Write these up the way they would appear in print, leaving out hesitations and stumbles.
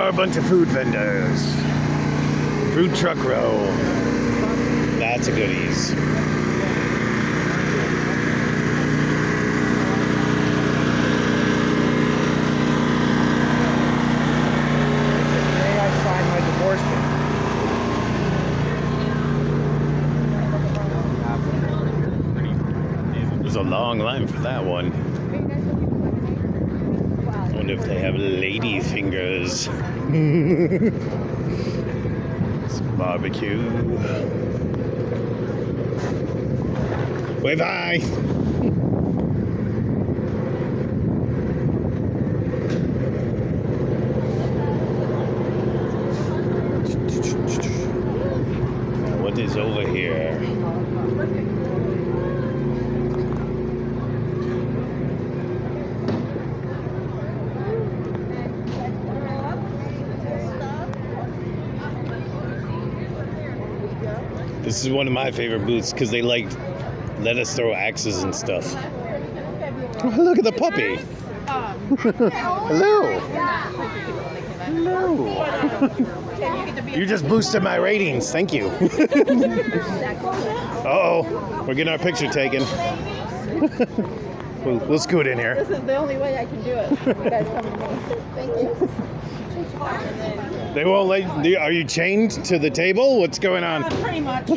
are a bunch of food vendors. Food truck row. Lots of goodies. Today I signed my divorce papers. There's a long line for that one. I wonder if they have lady fingers. Some barbecue. Wave hi! What is over here? This is one of my favorite booths because they let us throw axes and stuff. Oh, look at the puppy. Hello. Hello. You just boosted my ratings. Thank you. Uh-oh. We're getting our picture taken. We'll scoot in here. This is the only way I can do it. You guys come to me. Thank you. They won't let. Are you chained to the table? What's going on? Pretty much. But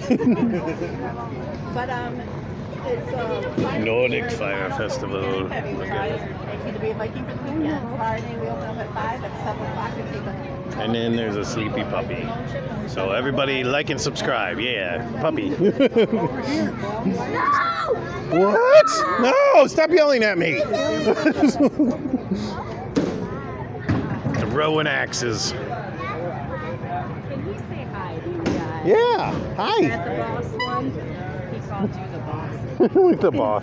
it's Nordic Fire Festival. Need to be a Viking for the weekend. Friday we open up at 5. At 7 o'clock we take a. And then there's a sleepy puppy. So everybody like and subscribe. Yeah, puppy. No! What? No! Stop yelling at me. Throwing axes. Can you say hi to you guys? Yeah. Hi. At the boss one, he called you the boss. The boss.